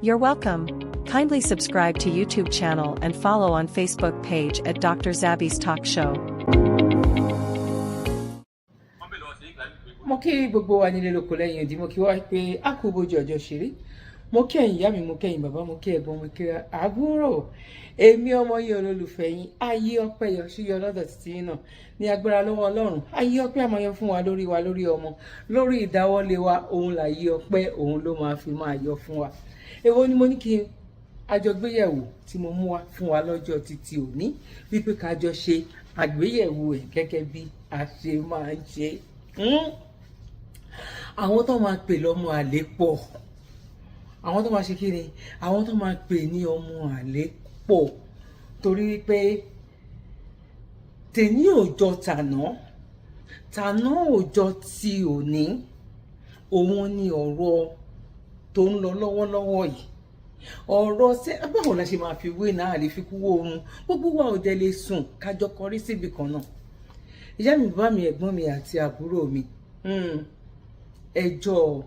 You're welcome. Kindly subscribe to YouTube channel and follow on Facebook page at Dr. Zabby's Talk Show. Mo kí gbogbo wa nílé lóko lẹ́yìn odi, mo kí wá pé a kú bójú ọjọ́ ṣeré. Mo kí ẹ̀yin ìyá mi, mo kí ẹ̀yin bàbá, mo kí ẹ̀gbọ́n, mo kí àbúrò. Èmi ọmọ yín olólùfẹ́ yín, ayé ọpẹ́ yọ sí yọ lọ́dọ̀ títí náà ní agbára lọ́wọ́ Ọlọ́run. Ayé ọpẹ́ a máa yọ fún wa lórí ọmọ, lórí ìdáwọ́lé wa, òun láyé ọpẹ́, òun ló máa fi máa yọ fún wa. Èwo ni mo ní kí àjọgbéyẹ̀wò tí mo mú wá fún wa lọ́jọ́ títí òní, wípé ká jọ ṣe àgbéyẹ̀wò ẹ̀ gẹ́gẹ́ bí a ṣe máa ń ṣe. Àwọn tó máa pè lọ́mọ àlè pọ̀, àwọn tó máa ṣe kí ni, àwọn tó máa pè ní ọmọ àlè pọ̀, torí pé tèní òjọ tàná òjọ tí òní, òun ni ọ̀rọ̀ tó ń lọ lọ́wọ́lọ́wọ́ yìí. Ọ̀rọ̀ ṣé báwo la ṣe máa fi wé náà lè fi kú oorun, gbogbo wa ò dẹ̀ lè sùn kájọ kọrí síbi kan náà. Ìyá mi, bàbá mi, ẹ̀gbọ́n mi àti àbúrò mi, ẹjọ́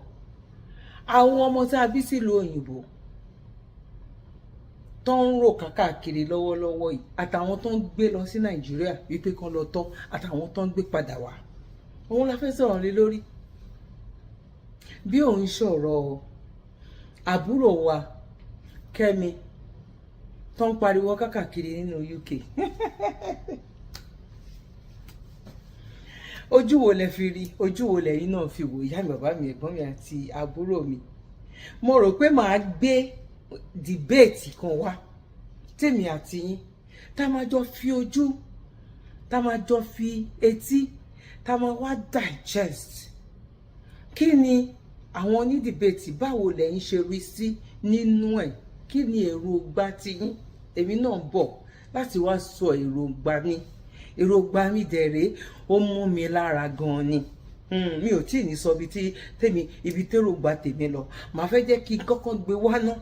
àwọn ọmọ tá a bí sílùú òyìnbó tó ń rò káàkiri lọ́wọ́lọ́wọ́ yìí, àtàwọn tó ń gbé lọ sí Nàìjíríà wípé kán lọ tọ́, àtàwọn tó ń gbé padà wá, òun la fẹ́ sọ̀rọ̀ lé lórí. Bí òun sọ̀rọ̀ àbúrò wa Kemi tó ń pariwo káàkiri nínú UK. Ojú wo lẹ fi rí, ojú wo lẹ̀yin náà fi wò, ìyá mi, bàbá mi, ẹ̀gbọ́n mi àti àbúrò mi. Mo rò pé màá gbé dìbéètì kan wá tèmi àti yín, tá máa jọ fi ojú, tá máa jọ fi etí, tá máa wá digest. Kí ni àwọn onídìbéètì, báwo lẹ̀yin ṣe rí sí nínú ẹ̀? Kí ni èròǹgbà tiyín? Èmi náà bọ̀ láti wá sọ èròǹgbà mi. Èròǹgbà mi dẹ̀rẹ́, ó mú mi lára gan ni. Mi ò tíì ní sọ ibi tèròǹgbà tèmi lọ. Màá fẹ́ jẹ́ kí n kọ́kọ́ gbé wá ná.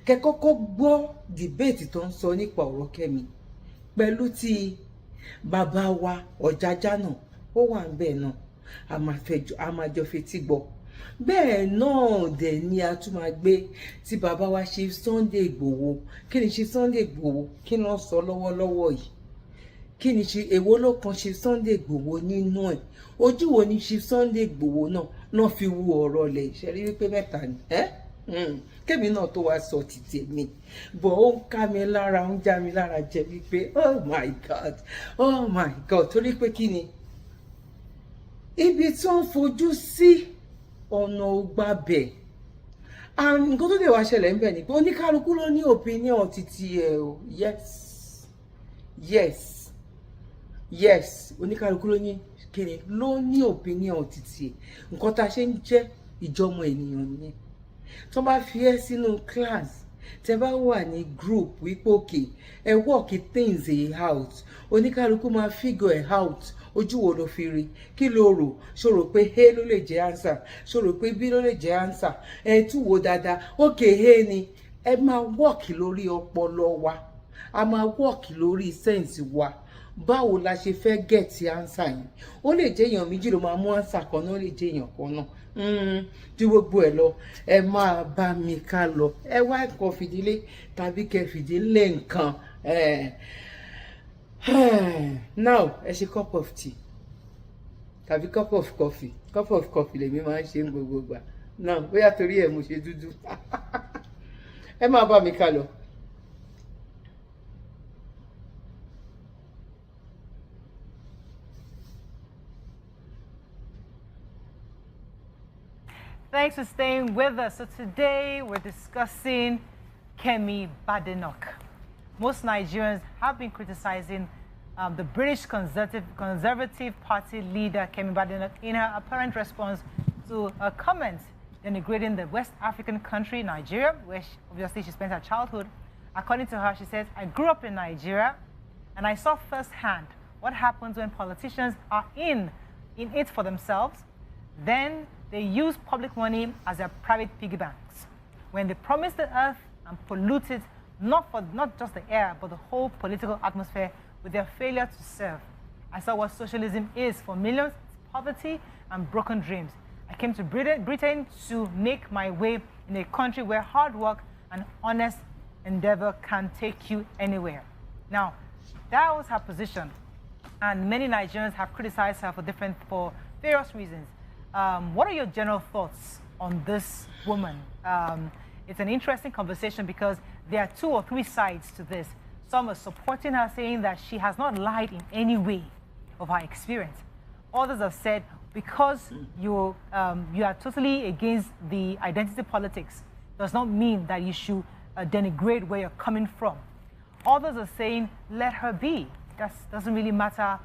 Kẹ́ kọ́kọ́ gbọ́ dìbéètì tó ń sọ nípa ọ̀rọ̀ Kemi pẹ̀lú ti bàbá wa Ọ̀jájá náà. Ó wà ń bẹ̀ náà. A máa jọ fetí gbọ́. Bẹ́ẹ̀ náà dẹ̀ ni a tún máa gbé tí bàbá wa ṣe Sunday Igboho. Kí ni ṣe Sunday Igboho? Kí ni wọ́n sọ lọ́wọ́lọ́wọ́ yìí? Kí ni ṣe èwo ló kan ṣe Sunday Igboho nínú ẹ̀? Ojú wo ni ṣe Sunday Igboho náà fi wu ọ̀rọ̀ lẹ̀ ìṣẹ́rí wípé mẹ́ta ni. Kẹ́mi náà tó wá sọ títí mi, bọ̀ ó ń ká mi lára, ó ń já mi lára jẹ wípé oh my God, torí pé kí ni ibi tí wọ́n fojú sí ọ̀nà ògbà bẹ̀. Nǹkan tó lè wá ṣẹlẹ̀ ń bẹ̀ ni pé oníkálukú ló ní opinion títí ẹ̀ o. Yes, oníkálukú ló ní kíni, ló ní opinion títí ẹ̀. Nǹkan tá a ṣe ń jẹ́ ìjọmọ ènìyàn nìyẹn. Tó bá fi ẹ́ sínú class, tẹ́ bá wà ní group wípé òkè ẹ work things out, oníkálukú máa figure it out. Ojú wo ló fi rí? Kí ló rò? Ṣó rò pé A ló lè jẹ́ answer? Ṣó rò pé B ló lè jẹ́ answer? Ẹ tún wò dáadáa. Okay, A ni. Ẹ máa work lórí ọpọlọ wa. A máa work lórí sense wa. Báwo la ṣe fẹ́ get answer yẹn? Ó lè jẹ́ èèyàn méjì ló máa mú answer kan náà, ó lè jẹ́ èèyàn kan náà. Ju gbogbo ẹ̀ lọ, ẹ máa bá mi ká lọ. Ẹ wá nǹkan fìdílé tàbí kẹ́ fìdílé nǹkan. Now, ẹ ṣe cup of tea tàbí cup of coffee. Cup of coffee lèmi máa ń ṣe ń gbogbo gbà. Now, bóyá torí ẹ̀ mo ṣe dúdú. Ẹ máa bá mi ká lọ. Thanks for staying with us. So today we're discussing Kemi Badenoch. Most Nigerians have been criticizing the British Conservative Party leader Kemi Badenoch in her apparent response to a comment denigrating the West African country Nigeria, where obviously she spent her childhood. According to her, she says, "I grew up in Nigeria and I saw firsthand what happens when politicians are in it for themselves. Then they use public money as their private piggy banks. When they promise the earth and pollute it, not just the air, but the whole political atmosphere with their failure to serve. I saw what socialism is for millions, poverty and broken dreams. I came to Britain to make my way in a country where hard work an honest endeavor can take you anywhere. Now, that was her position, and many Nigerians have criticized her for various reasons. What are your general thoughts on this woman? It's an interesting conversation because there are 2 or 3 sides to this. Some are supporting her, saying that she has not lied in any way of her experience. Others have said, because you are totally against the identity politics, does not mean that you should denigrate where you're coming from. Others are saying, let her be. That doesn't really matter.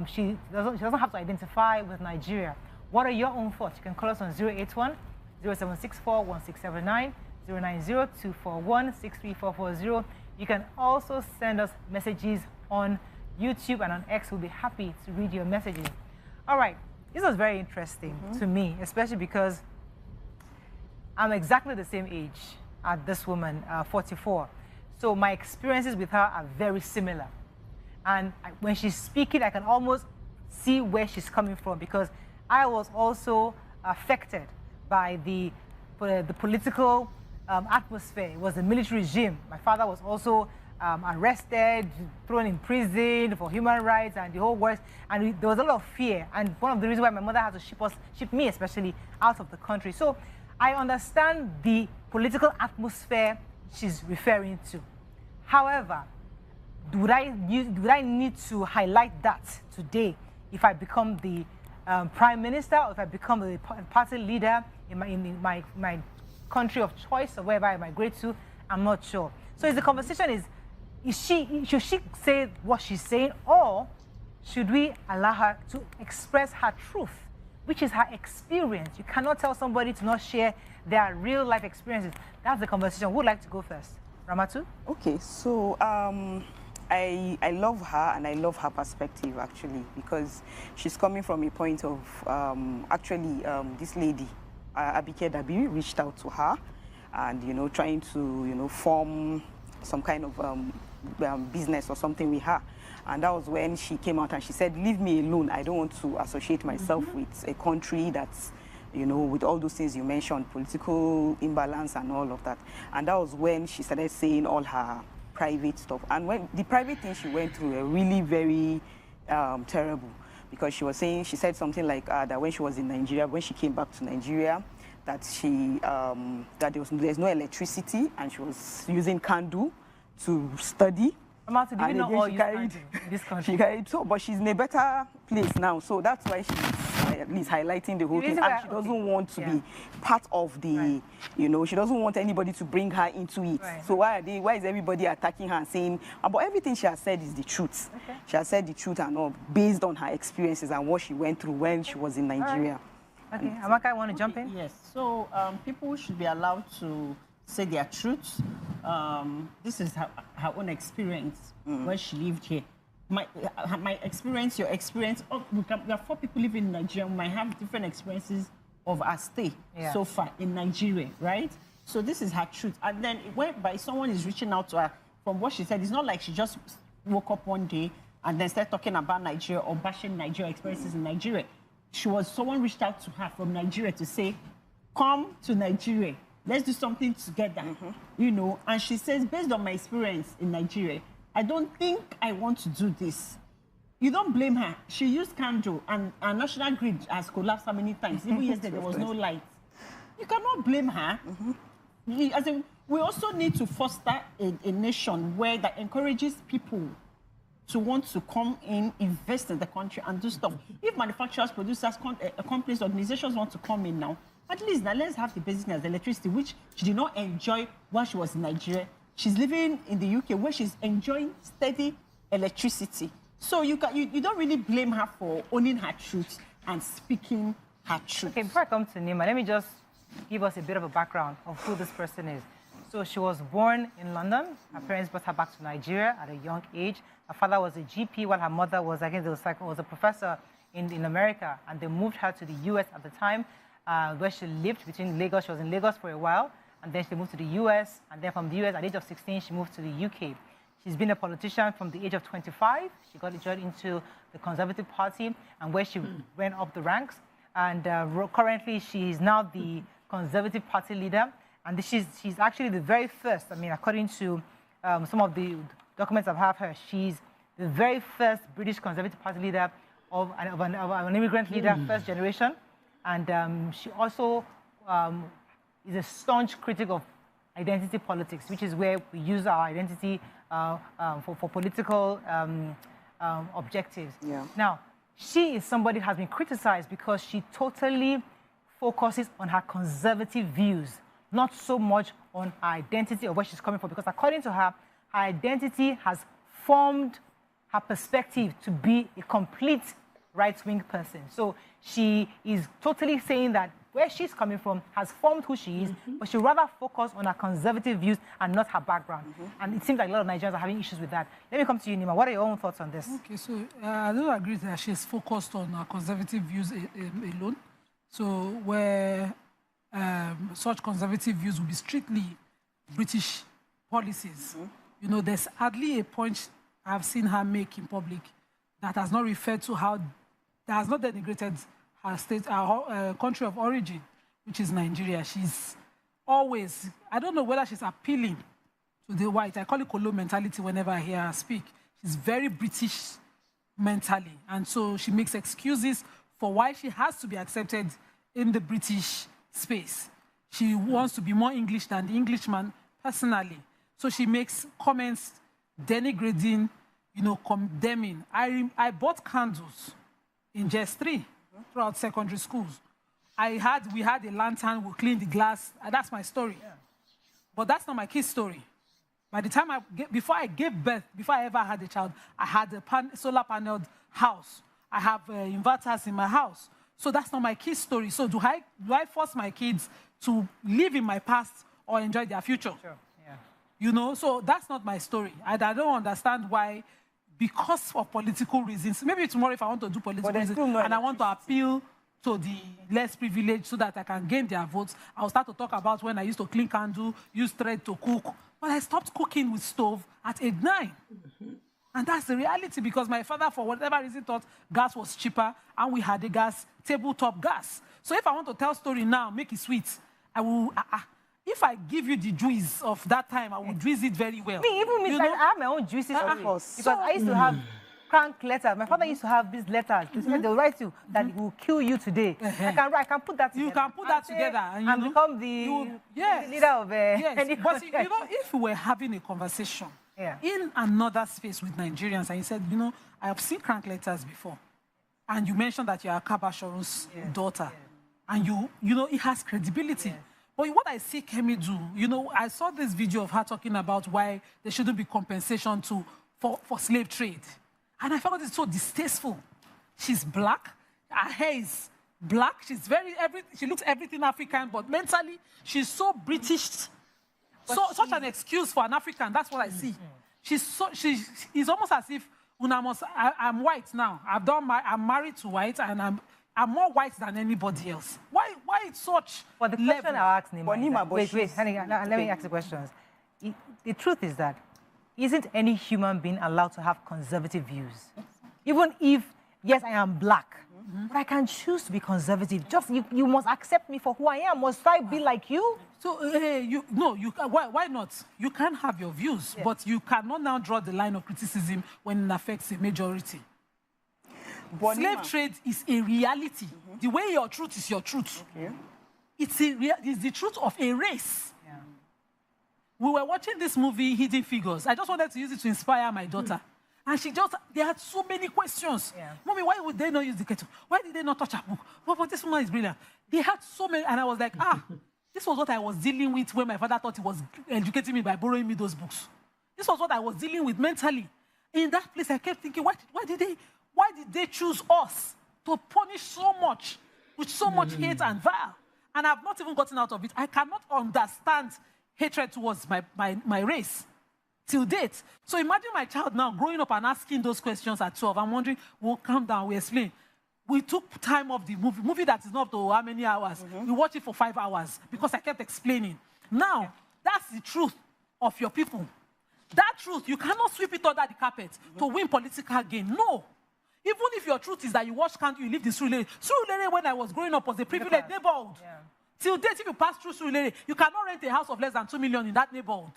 She doesn't have to identify with Nigeria. What are your own thoughts? You can call us on 081 0764 1679, 090 241 63440. You can also send us messages on YouTube and on X. We'll be happy to read your messages. All right, this was very interesting to me, especially because I'm exactly the same age as this woman, 44. So my experiences with her are very similar. And when she's speaking, I can almost see where she's coming from, because I was also affected by the political atmosphere. It was a military regime. My father was also arrested, thrown in prison for human rights and the whole works. And there was a lot of fear. And one of the reasons why my mother had to ship me especially out of the country. So I understand the political atmosphere she's referring to. However, would I need to highlight that today if I become the prime minister, or if I become the party leader in my country of choice, or wherever I migrate to? I'm not sure. So the conversation should she say what she's saying, or should we allow her to express her truth, which is her experience? You cannot tell somebody to not share their real life experiences. That's the conversation. Who would like to go first? Ramatu? Okay, so I love her, and I love her perspective, actually, because she's coming from a point of, this lady, Abike Dabi, reached out to her and, trying to, form some kind of business or something with her. And that was when she came out and she said, leave me alone. I don't want to associate myself with a country that's, with all those things you mentioned, political imbalance and all of that. And that was when she started saying all her private stuff. And when the private things she went through were really very terrible, because she said something like that when she was in Nigeria, when she came back to Nigeria, that there's no electricity, and she was using candle to study. Amatu, do you know all you in this country? She carried, but she's in a better place now, so that's why she's at least highlighting the whole thing, and she doesn't want to be part of the, she doesn't want anybody to bring her into it. Right. So why is everybody attacking her and saying, but everything she has said is the truth. Okay. She has said the truth and all, based on her experiences and what she went through when she was in Nigeria. Right. Okay, Amaka, I want to jump in? Yes, so people should be allowed to say their truths. This is her own experience when she lived here. My experience, your experience. We are 4 people living in Nigeria. We might have different experiences of our stay so far in Nigeria, right? So this is her truth. And then whereby someone is reaching out to her, from what she said, it's not like she just woke up one day and then started talking about Nigeria or bashing Nigeria experiences in Nigeria. Someone reached out to her from Nigeria to say, come to Nigeria. Let's do something together, And she says, based on my experience in Nigeria, I don't think I want to do this. You don't blame her. She used candle, and our national grid has collapsed how many times? Even yesterday, there was no light. You cannot blame her. As in, we also need to foster a nation that encourages people to want to come in, invest in the country, and do stuff. If manufacturers, producers, companies, organizations want to come in now, at least now let's have the basic as electricity, which she did not enjoy while she was in Nigeria. She's living in the UK, where she's enjoying steady electricity. So you don't really blame her for owning her truth and speaking her truth. Okay, before I come to Nima, let me just give us a bit of a background of who this person is. So she was born in London. Her parents brought her back to Nigeria at a young age. Her father was a GP, while her mother was, was a professor in America. And they moved her to the US at the time, where she lived between Lagos. She was in Lagos for a while, and then she moved to the US. And then from the US, at the age of 16, she moved to the UK. She's been a politician from the age of 25. She got joined into the Conservative Party, and where she went up the ranks. And currently, she is now the Conservative Party leader. And she's actually the very first, I mean, according to some of the documents I've had her, she's the very first British Conservative Party leader of an immigrant leader, first generation. And she also is a staunch critic of identity politics, which is where we use our identity for political objectives. Yeah. Now, she is somebody who has been criticized because she totally focuses on her conservative views, not so much on her identity or where she's coming from, because according to her, her identity has formed her perspective to be a complete right-wing person. So she is totally saying that where she's coming from has formed who she is, but she rather focus on her conservative views and not her background. And it seems like a lot of Nigerians are having issues with that. Let me come to you, Nima. What are your own thoughts on this? Okay, so I don't agree that she's focused on her conservative views alone. So where such conservative views will be strictly British policies. You know, there's hardly a point I've seen her make in public that has not referred to how, that has not denigrated her state, her country of origin, which is Nigeria. She's always, I don't know whether she's appealing to the white. I call it Kolo mentality whenever I hear her speak. She's very British mentally. And so she makes excuses for why she has to be accepted in the British space. She wants to be more English than the Englishman personally. So she makes comments denigrating, you know, condemning. I bought candles in JS3 throughout secondary schools. We had a lantern, we cleaned the glass. That's my story. Yeah. But that's not my kid's story. By the time before I gave birth, before I ever had a child, I had a solar paneled house. I have inverters in my house. So that's not my kid's story. So do I force my kids to live in my past or enjoy their future? Sure. Yeah. You know, so that's not my story. I don't understand why, because of political reasons. Maybe tomorrow if I want to do political reasons and I want to appeal to the less privileged so that I can gain their votes, I'll start to talk about when I used to clean candle, use thread to cook. But I stopped cooking with stove at age 9. And that's the reality, because my father, for whatever reason, thought gas was cheaper and we had a gas, tabletop gas. So if I want to tell story now, make it sweet, I will... if I give you the juice of that time, I will juice it very well. I have my own juices, of course. Because I used to have crank letters. My father used to have these letters. They'll write you that it will kill you today. I can put that together. You can put that together. And become the leader of any But you know, if we were having a conversation in another space with Nigerians, and you said, you know, I have seen crank letters before, and you mentioned that you are Kabashoru's daughter, and you know, it has credibility. But what I see Kemi do, you know, I saw this video of her talking about why there shouldn't be compensation for slave trade. And I found it so distasteful. She's black, her hair is black, she looks everything African, but mentally, she's so British. Such an excuse for an African, that's what I see. It's almost as if I'm white now. I'm married to white, and I'm more white than anybody else. Why it's such But the question I'll ask Nima, wait, honey, let me ask the questions. The truth is that isn't any human being allowed to have conservative views? Even if, yes, I am black, but I can choose to be conservative. Just, you must accept me for who I am. Must I be like you? So, why not? You can have your views, but you cannot now draw the line of criticism when it affects a majority. Slave trade is a reality. The way your truth is your truth. Okay. It's the truth of a race. Yeah. We were watching this movie, Hidden Figures. I just wanted to use it to inspire my daughter. And they had so many questions. Yeah. Mommy, why would they not use the kettle? Why did they not touch a book? But this woman is brilliant. They had so many, and I was like, this was what I was dealing with when my father thought he was educating me by borrowing me those books. This was what I was dealing with mentally. In that place, I kept thinking, why did they choose us to punish so much, with so much hate and vile? And I've not even gotten out of it. I cannot understand hatred towards my race till date. So imagine my child now growing up and asking those questions at 12. I'm wondering, we'll calm down, we'll explain. We took time of the movie that is not up to how many hours. We watched it for 5 hours because I kept explaining. Now, that's the truth of your people. That truth, you cannot sweep it under the carpet to win political gain. No. Even if your truth is that you watch Can't You live in Surulere. Surulere, when I was growing up, was a privileged neighborhood. Yeah. Till date, if you pass through Oloye, you cannot rent a house of less than 2 million in that neighborhood.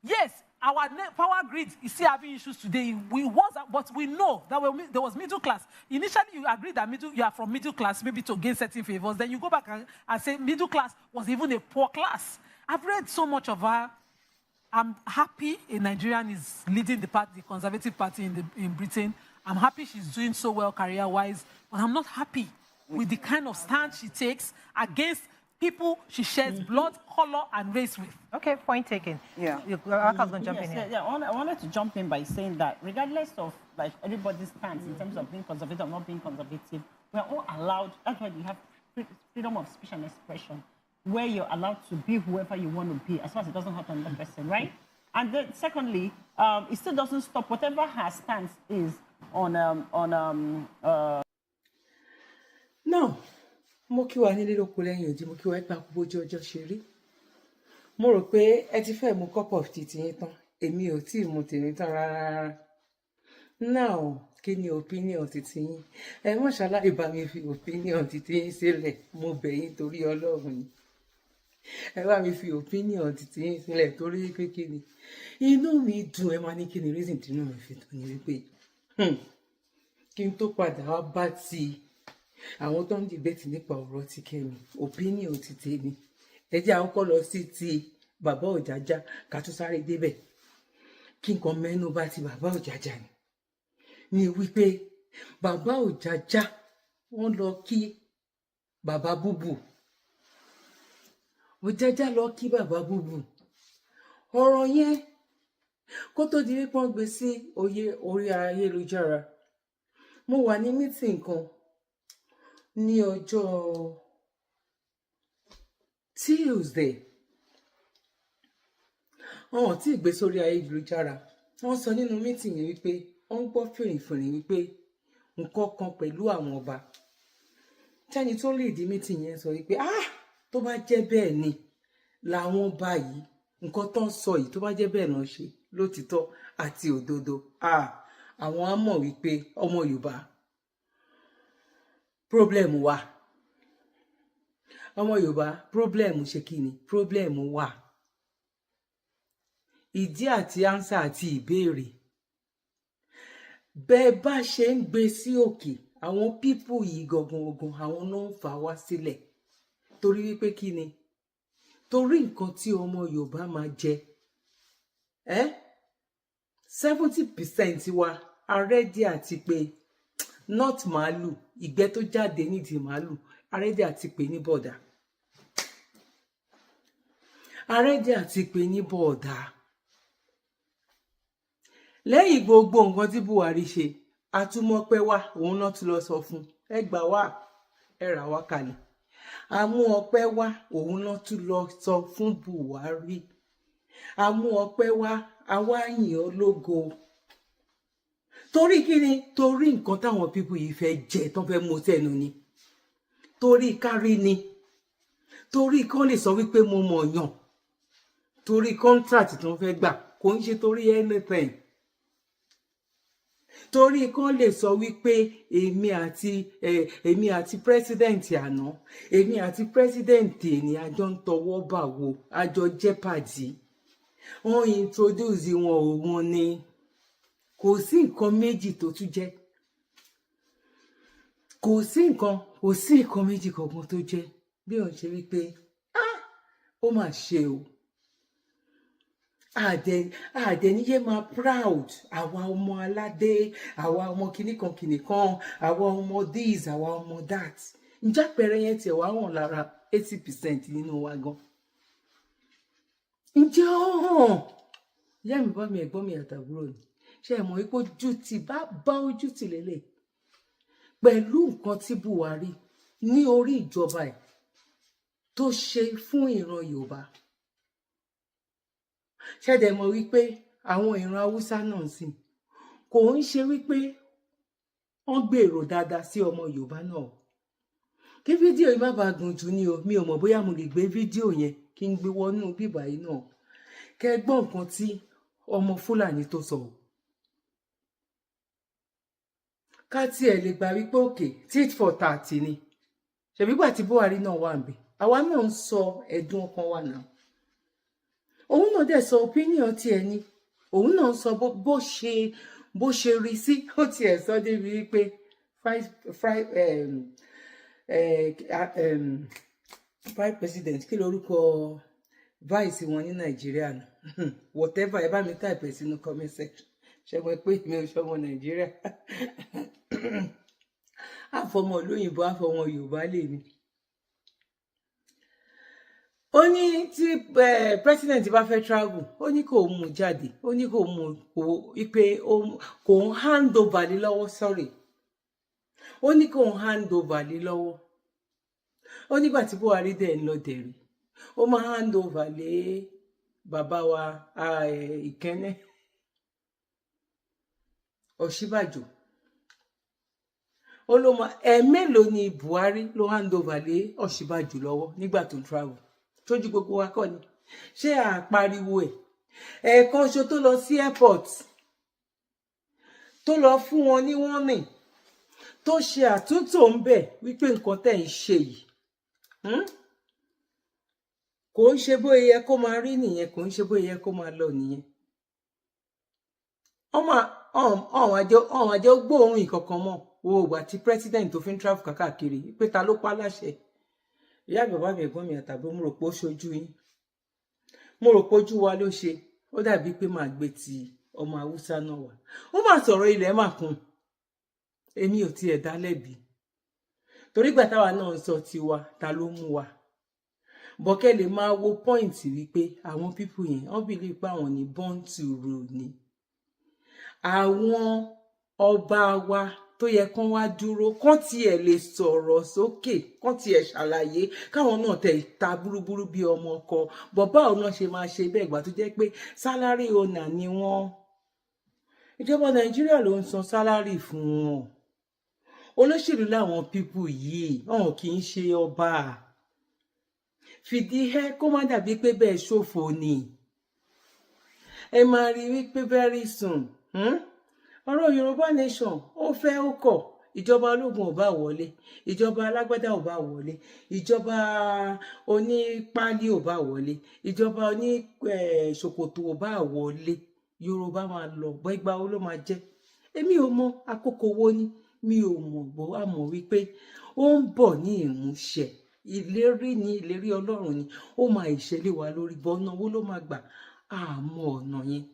Yes, our power grid is still having issues today. But we know that there was middle class. Initially, you agreed that you are from middle class, maybe to gain certain favors. Then you go back and say middle class was even a poor class. I've read so much of her. I'm happy a Nigerian is leading the Conservative Party in Britain. I'm happy she's doing so well career-wise, but I'm not happy with the kind of stand she takes against people she shares blood, color, and race with. Okay, point taken. Yeah. Aka's going to jump in here. Yeah, I wanted to jump in by saying that regardless of like everybody's stance in terms of being conservative or not being conservative, we're all allowed, that's why we have freedom of speech and expression, where you're allowed to be whoever you want to be, as far as it doesn't hurt another person, right? And then secondly, it still doesn't stop whatever her stance is on Now, mo kí wa nílé lóko lẹ́yìn òdì, mo kí wa ipa bójú ọjọ́ ṣe rí. Mo rò pé ẹ ti fẹ́ mu cup of tea yín tán, èmi ò tí ì mu tèmi tán rárá. Now, kí ni opinion titi yín? Ẹ mọ̀ ṣaláì bá mi fi opinion titi yín sílẹ̀, mo bẹ̀ yín torí Ọlọ́run ni. Ẹ bá mi fi opinion titi yín sílẹ̀ torí pé kí ni? Inú mi dùn, ẹ máa ní kí ni reason tí inú mi fi dùn ni wípé kí n tó padà wá bá ti àwọn tó ń debate nípa ọ̀rọ̀ ti Kemi, opinion ti tèmi. Ẹ jẹ́ àwọn kọ́ lọ sí ti bàbá Ọ̀jájá ká tún sáré débẹ̀. Kí nǹkan mẹ́nu bá ti bàbá Ọ̀jájá ni wípé bàbá Ọ̀jájá wọ́n lọ kí bàbá Búbù. Ọ̀jájá lọ kí bàbá Búbù. Ọ̀rọ̀ yẹn kó tó di wípé wọ́n gbé sí orí ayélujára. Mo wà ní meeting kan ní ọjọ́ Tuesday. Wọ́n tí gbé sórí ayélujára. Wọ́n sọ nínú meeting yẹn wípé wọ́n gbọ́ fìrìfìrì wípé nǹkan kan pẹ̀lú àwọn ọba. Tẹ́ni tó lead meeting yẹn sọ wípé tó bá jẹ́ bẹ́ẹ̀ ni làwọn ọba yìí nǹkan tó ń sọ yìí tó bá jẹ́ bẹ́ẹ̀ náà ṣe lótìtọ́ àti òdodo. Àwọn á mọ̀ wípé ọmọ Yorùbá problem wà. Ọmọ Yorùbá problem ṣe kí ni? Problem wà. Ìdí àti answer àti ìbéèrè. Bẹ́ẹ̀ bá ṣe ń gbé sí òkè, àwọn people yìí gangan àwọn náà ń fà wá sílẹ̀. Torí wípé kí ni? Torí nǹkan tí ọmọ Yorùbá máa jẹ. 70% wa arẹ́dí àti pé not màálù, ìgbẹ́ tó jáde nídìí màálù, arẹ́dí àti pé ní bọ̀dà. Arẹ́dí àti pé ní bọ̀dà. Lẹ́yìn gbogbo nǹkan tí Buhari ṣe, àtúmọ̀pẹ́ wá, òun náà tún lọ sọ fún. Ẹ gbà wá, ẹ rà wá kalẹ̀. Àmú ọpẹ́ wá, òun náà tún lọ sọ fún Buhari. Àmú ọpẹ́ wá, àwa yìn ọ́ lógo. Torí kí ni? Torí nǹkan táwọn people yìí fẹ́ jẹ, tán fẹ́ mú sẹ́nu ni. Torí kárí ni. Torí kán lè sọ wípé mo mọ̀ yàn. Torí contract tí wọ́n fẹ́ gbà, kò ń ṣe torí anything. Torí kán lè sọ wípé èmi àti president àná, èmi àti president èní àjọ ń tọwọ́ bàwò, àjọ jẹ́ pàdí. Wọ́n introduce wọn ni. Kò sí nǹkan méjì tó tún jẹ́. Kò sí nǹkan méjì kankan tó jẹ́. Bí wọ́n ṣe wípé ó mà ṣe o. Àdẹ̀níyé máa proud, àwa ọmọ aládé, àwa ọmọ kìnìkan, àwa ọmọ this, àwa ọmọ that. Ǹjẹ́ àpẹẹrẹ yẹn tiẹ̀ wá hàn lára 80% nínú wa gan. Ǹjẹ́ ó hàn? Ìyá mi bá mi ẹ̀gbọ́n mi àtàbúrò ni. Ṣé ẹ mọ̀ wípé ojú ti bá ojú ti lélẹ̀? Pẹ̀lú nǹkan tí Buhari ní orí ìjọba ẹ̀ tó ṣe fún ìran Yorùbá. Ṣé ẹ mọ̀ wípé àwọn ìran Haúsá náà sì kò ń ṣe wípé wọ́n gbèrò dáadáa sí ọmọ Yorùbá náà. Kí fídíò yìí má bàa gùn jù ni o, mi ò mọ̀ bóyá mo lè gbé fídíò yẹn kí n gbé wọnú bíbà yìí náà. Kẹ́ gbọ́ nǹkan tí ọmọ Fúlàní tó sọ. Ká tiẹ̀ lè gbà wípé òkè tit for tat ni. Ṣèbí gbà tí Buhari náà wà ńbẹ̀, àwa náà ń sọ ẹ̀dùn ọkàn wa náà òun náà dẹ̀ sọ opinion tiẹ̀ ni òun náà sọ bó ṣe rí sí ó tiẹ̀ sọ débi wípé vice president kí lorúkọ vice wọn ní Nàìjíríà náà whatever ẹ bá mi type sínú comment section ṣe mọ̀ pé mi ò ṣọmọ Nàìjíríà àfọmọ olóyìnbó àfọmọ Yorùbá lè ní. Ó ní tí president bá fẹ́ travel ó ní kó mú jáde ó ní kó mú pé kò ń hand over lé lọ́wọ́ sorry ó ní kò ń hand over lé lọ́wọ́ ó nígbà tí Buhari dẹ̀ ń lọ dẹ̀rí ó máa hand over lé bàbá wa Ìkẹ́nẹ́ Ọ̀ṣínbàjò ó ló máa ẹ̀mélòó ni Buhari ló hand over lé Ọ̀ṣínbàjò lọ́wọ́ nígbà tó ń travel tójú gbogbo wa kọ́ ni ṣé àpariwo ẹ̀ẹ̀kan ṣo tó lọ sí airport tó lọ fún wọn ní warning tó ṣe àtúntò ń bẹ̀ wípé nǹkan tẹ̀ ń ṣe yìí kò ń ṣe bóyá yẹ kó máa rí nìyẹn kò ń ṣe bóyá yẹ kó máa lọ nìyẹn ọ̀hún àjọ gbóòórùn ìkọ̀kan mọ́ owó ìgbà tí president tó fi ń travel káàkiri pé ta ló pa láṣẹ ìyá bàbá mi ẹ̀gbọ́n mi àtàbí mo rò pé ó ṣojú yín mo rò pé ojú wa ló ṣe ó dàbí pé màá gbé ti ọmọ Haúsá náà wá ó máa sọ̀rọ̀ ilẹ̀ mà kún èmi ò tiẹ̀ dá lẹ́bi torí gbà táwa náà ń sọ tiwa ta ló mú wa bọ́kẹ́ lè máa wo pọ́ìntì wípé àwọn pípù yẹn wọ́n believe pé àwọn ní born to rule ni àwọn ọba wa tó yẹ kán wá dúró kán tiẹ̀ lè sọ̀rọ̀ sókè kán tiẹ̀ ṣàlàyé káwọn náà tẹ̀ ta búrúburú bí ọmọ ọkọ bọ̀bá òun náà ṣe máa ṣe bẹ́ẹ̀ gbà tó jẹ́ pé sálárì owner ni wọ́n ìjọba Nàìjíríà ló ń san sálárì fún wọn olóṣèlú làwọn pípù yìí ọ̀hún kì í ṣe ọba fìdí ẹ kó má dàbí pé bẹ́ẹ̀ ṣòfò ni ẹ máa rí wípé very soon ọ̀rọ̀ Yorùbá nation ó fẹ́ ó kọ̀ ìjọba ológun ò bá wọlé ìjọba alágbádá ò bá wọlé ìjọba onípálí ò bá wọlé ìjọba oní ṣòkòtò ò bá wọlé Yorùbá máa lọ gbẹgbà ó ló máa jẹ èmi ò mọ àkókò wo ni mi ò mọ̀ bó a mọ̀ wípé ó ń bọ̀ ní ìmúṣẹ ìlérí ni ìlérí Ọlọ́run ni ó máa ìṣẹ̀lẹ̀ wa lórí bọ́nà owó ló máa gbà àmọ́ ọ̀nà yẹn.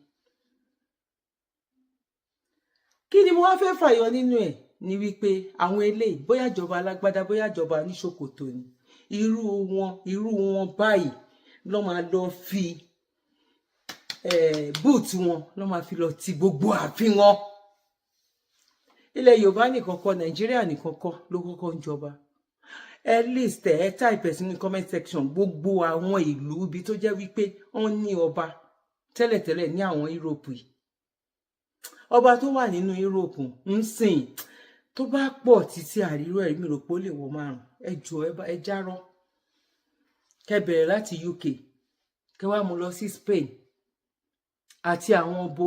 Kí ni mo wá fẹ́ fàyọ nínú ẹ̀ ni wípé àwọn eléyìí bóyá ìjọba alágbádá bóyá ìjọba oníṣòkòtò ni irú wọn báyìí ló máa lọ fi búùtù wọn ló máa fi lọ ti gbogbo ààfin wọn. Ilẹ̀ Yorùbá nìkan kọ́ Nàìjíríà nìkan kọ́ ló kọ́kọ́ ń jọba at least type sínú comment section gbogbo àwọn ìlú ibi tó jẹ́ wípé wọ́n ní ọba tẹ́lẹ̀tẹ́lẹ̀ ní àwọn Europe yìí ọba tó wà nínú Europe ń sìn tó bá pọ̀ títí àríró ẹ̀mí rò pé ó lè wọ 5 ẹ járọ́ kẹ bẹ̀rẹ̀ láti UK kẹ wá mú lọ sí Spain àti àwọn ọbọ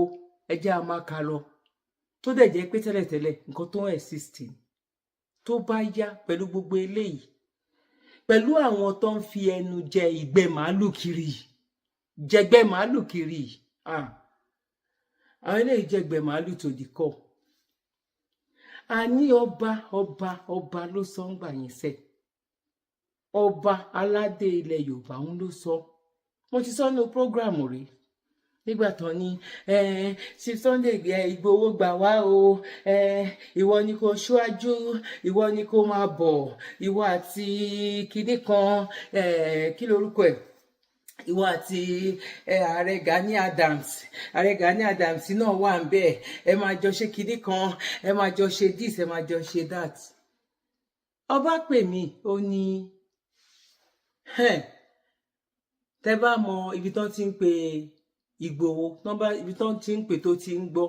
ẹjẹ́ àmàkà lọ tó dẹ̀ jẹ́ pé tẹ́lẹ̀tẹ́lẹ̀ nǹkan tó ń exist tó bá yá pẹ̀lú gbogbo eléyìí pẹ̀lú àwọn tó ń fi ẹnu jẹ ìgbẹ́ màálù kiri jẹgbẹ́ màálù kiri àwọn eléyìí jẹgbẹ́ màálù tó di kọ́ a ní ọba ló sọ ń gbà yín sẹ́ ọba aládé ilẹ̀ Yorùbá ń ló sọ mo ti sọ ní prógráàmù rí nígbà tán ní Chief Sunday Ìgbòho gbà wá o ìwọ ni kò ṣíwájú ìwọ ni kò máa bọ̀ ìwọ àti kinní kan kí lorúkọ ẹ̀ ìwọ àti ààrẹ Gani Adams náà wà ń bẹ̀ ẹ máa jọ ṣe kinní kan ẹ máa jọ ṣe this ẹ máa jọ ṣe that ọba pè mí ó ní tẹ bá mọ ibi tán ti ń pè Ìgbòho nọ́mbà ibi tán ti ń pè tó ti ń gbọ́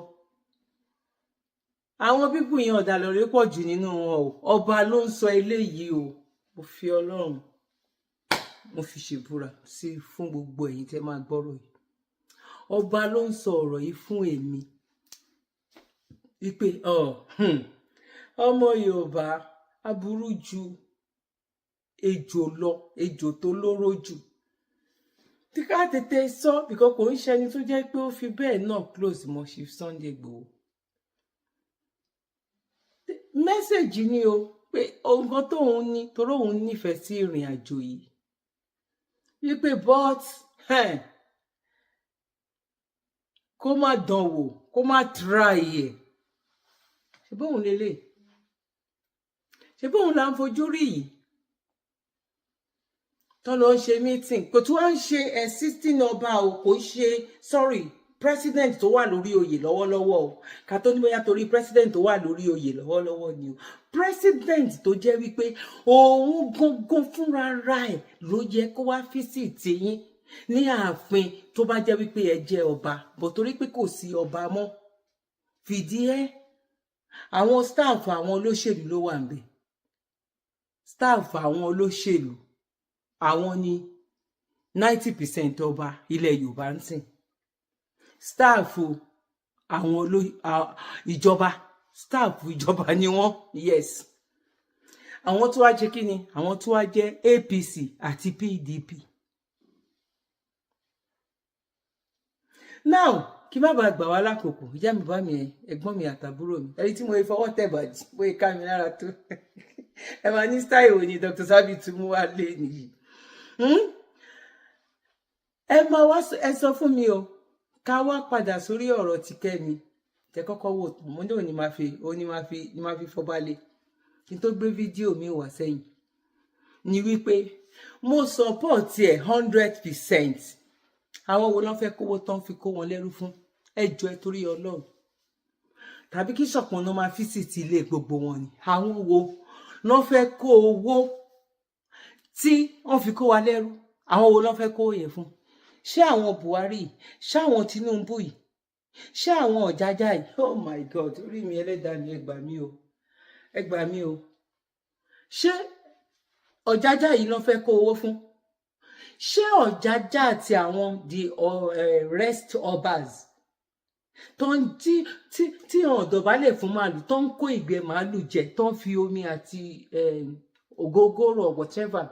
àwọn pípù yẹn ọ̀dàlọ̀ rẹ̀ pọ̀ jù nínú wọn o ọba ló ń sọ eléyìí o mo fi Ọlọ́run mo fi ṣèbúra sí fún gbogbo ẹ̀yin tẹ́ máa gbọ́rọ̀ yìí ọba ló ń sọ ọ̀rọ̀ yìí fún èmi wípé ọmọ Yorùbá aburú ju ejò lọ, ejò tó lóró jù. Tí ká tètè sọ because kò ń ṣe ẹni tó jẹ́ pé ó fi bẹ́ẹ̀ náà close mọ́ Chief Sunday Igboho. Mẹ́sẹ̀jì ni o pé nǹkan tóun ní torí òun nífẹ̀ẹ́ sí ìrìn àjò yìí. Wípé but kó má dán wò, kó má try ẹ̀. Ṣé bóun lélẹ̀? Ṣé bóun là ń fojú rí yìí? Tọ́ lọ ń ṣe meeting. Kò tún wá ń ṣe existing ọba o, kò ṣe president tó wà lórí oyè lọ́wọ́lọ́wọ́ o. Ká tó ní bóyá torí president tó wà lórí oyè lọ́wọ́lọ́wọ́ ni o. President tó jẹ́ wípé òun gangan fúnra ra ẹ̀ ló yẹ kó wá físìtì yín ní ààfin tó bá jẹ́ wípé ẹ jẹ́ ọba. Bọ̀ torí pé kò sí ọba mọ́. Fìdí ẹ́, àwọn staff àwọn olóṣèlú ló wà ńbẹ̀. Staff àwọn olóṣèlú, àwọn ni 90% ọba ilẹ̀ Yorùbá ń sìn. Staff àwọn ìjọba, staff ìjọba ni wọ́n, yes. Àwọn tó wá jẹ́ kí ni? Àwọn tó wá jẹ́ APC àti PDP. Now, kí má bàa gbà wá lákòókò, ìyá mi bá mi ẹ̀gbọ́n mi àtàbúrò mi. Ẹni tí mo fọwọ́ tẹ̀ bàjì, bóyá ká mi lára tó. Ẹ máa ní style wo ni Dr. Zabby tún mú wá lé nìyí. Ẹ máa wá ẹ sọ fún mi o, ká wá padà sórí ọ̀rọ̀ ti Kẹ́mi. Tẹ kọ́kọ́ wò tó, mo ní òní máa fi fọbalẹ̀. Kí n tó gbé fídíò mi wá sẹ́yìn. Ni wípé mo support ẹ̀ 100%. Àwọn wo ló fẹ́ kówó tán fi kó wọn lẹ́rú fún? Ẹ jọ̀ọ́ ẹ torí Ọlọ́run. Tàbí kí Ṣọ̀pọ̀nná máa físìtì ilé gbogbo wọn ni. Àwọn wo ló fẹ́ kó owó tí wọ́n fi kó wa lẹ́rú? Àwọn wo ló fẹ́ kó yẹn fún? Ṣé àwọn Buhari? Ṣé àwọn Tinubu yìí? Ṣé àwọn Ọ̀jájá yìí? Oh my God, orí mi ẹlẹ́dàá mi, ẹ gbà mí o. Ẹ gbà mí o. Ṣé Ọ̀jájá yìí ló fẹ́ kó owó fún? Ṣé Ọ̀jájá àti àwọn the rest obas tó ń tí ọ̀dọ̀bálẹ̀ fún màálù, tó ń kó ìgbẹ́ màálù jẹ, tó ń fi omi àti ògógóró or whatever,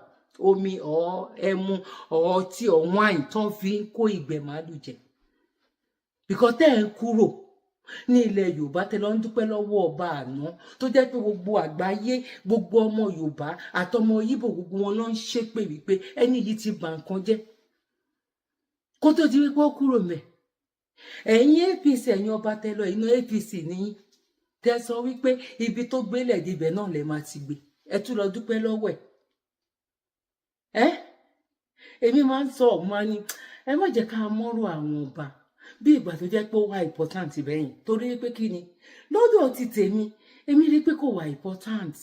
omi or ẹmu or tea or wine, tó ń fi kó ìgbẹ́ màálù jẹ? Because tẹ́ ẹ̀ ń kúrò ní ilẹ̀ Yorùbá, tẹ́ lọ ń dúpẹ́ lọ́wọ́ ọba àná tó jẹ́ pé gbogbo àgbáyé, gbogbo ọmọ Yorùbá àtọmọ Yíbò, gbogbo wọn ló ń ṣépè wípé ẹni yìí ti bà nǹkan jẹ́ kó tó di wípé ó kúrò mẹ́. Ẹ̀yin APC, ẹ̀yin ọba tẹ́ lọ inú APC nìyí, tẹ́ sọ wípé ibi tó gbélẹ̀ dibẹ̀ náà lẹ máa ti gbé. Ẹ tún lọ dúpẹ́ lọ́wọ́ ẹ̀. Èmi máa ń sọ máa ní ẹ má jẹ́ ká mọ́rọ̀ àwọn ọba bí ìgbà tó jẹ́ pé ó wà important bẹ́yìn, torí pé kí ni lọ́dọ̀ ti tèmi, èmi rí pé kò wà important.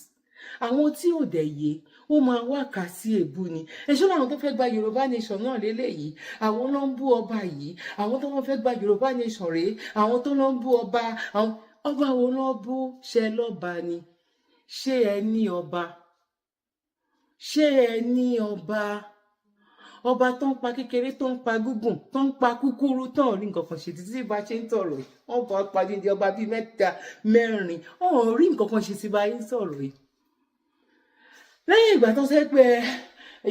Àwọn tí ò dẹ̀ yé ó máa wá kà sí èbú ni. Ẹ̀ṣọ́ làwọn tó fẹ́ gba Yorùbá nation náà lélẹ́yìí, àwọn ló ń bú ọba yìí. Àwọn tó wọ́n fẹ́ gba Yorùbá nation rèé, àwọn tó ló ń bú ọba. Ọba wo ló bú? Ṣé lọ́ba ni? Ṣé ẹ ní ọba? Ṣé ẹ ní ọba? Ọba tó ń pa kékeré, tó ń pa gúngùn, tó ń pa kúkúrú, tó ń rí nǹkan kan ṣe títí bá ṣe ń tọ̀rọ̀ yìí. Wọ́n bá pàdé di ọba bíi 3 4. Wọ́n rí nǹkan kan ṣe sí bá yín sọ̀rọ̀ yìí. Lẹ́yìn ìgbà tó ṣe pé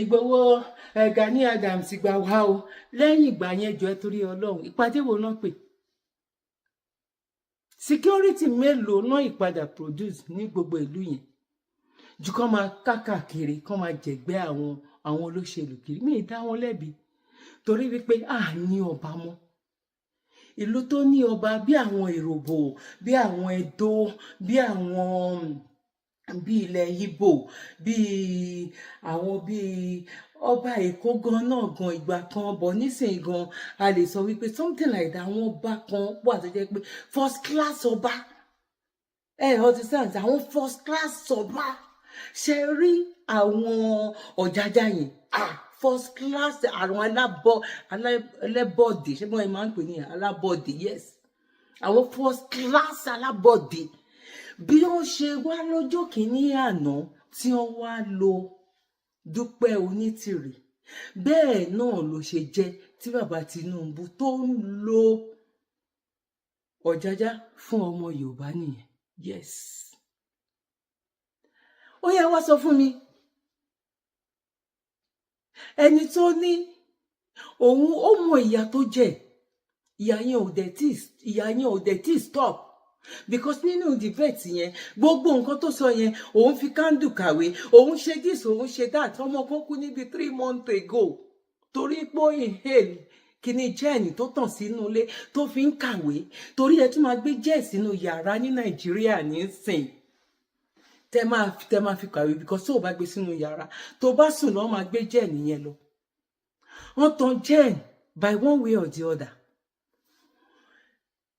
Ìgbòho Gani Adams gbà wá o, lẹ́yìn ìgbà yẹn jọ ẹ torí Ọlọ́run, ìpàdé wo náà pè? Security mélòó náà ìpadà produce ní gbogbo ìlú yẹn? Jù kán máa kákàkiri, kán máa jẹ̀gbẹ́ àwọn olóṣèlú kiri. Mi ì dá wọn lẹ́bi torí wípé a ní ọba mọ́. Ìlú tó ní ọba bí àwọn Ìròbò, bí àwọn Ẹdó, bí àwọn bí ilẹ̀ Ìgbò, bí àwọn bí ọba Èkó gan náà gan ìgbà kan, bọ̀ nísìnyí gan a lè sọ wípé something like that. Àwọn ọba kan wà tó jẹ́ pé first class ọba. Understand? Àwọn first class ọba. Ṣé rí àwọn Ọ̀jájá yẹn? First class, àwọn alábọ̀dé, ṣé mo máa ń pè ní alábọ̀dé? Yes. Àwọn first class alábọ̀dé. Bí wọ́n ṣe wá lọ́jọ́ kìíní àná tí wọ́n wá lo Dúpẹ́ Onítìrì, bẹ́ẹ̀ náà ló ṣe jẹ́ tí bàbá Tinubu tó ń lo Ọ̀jájá fún ọmọ Yorùbá nìyẹn. Yes. Ó yá wá sọ fún mi, ẹni tó ní òun ó mọ ìyà tó jẹ, ìyà yẹn ò dẹ̀ tí stop because nínú debate yẹn gbogbo nǹkan tó sọ yẹn òun fi candle kàwé, òun ṣe this, òun ṣe that. Ọmọ kan kú níbi 3 months ago torí pé ó inhale kíní jẹ́ẹ̀nì tó tàn sínú ilé tó fi ń kàwé. Torí ẹ tún máa gbé jẹ́ẹ̀ sínú yàrá ní Nàìjíríà nísìn tẹ máa fi kàwé because tó o bá gbé sínú yàrá tó bá sùn lọ máa gbé jẹ́ẹ̀nì yẹn lọ. Wọ́n tan jẹ́ẹ̀nì by one way or the other.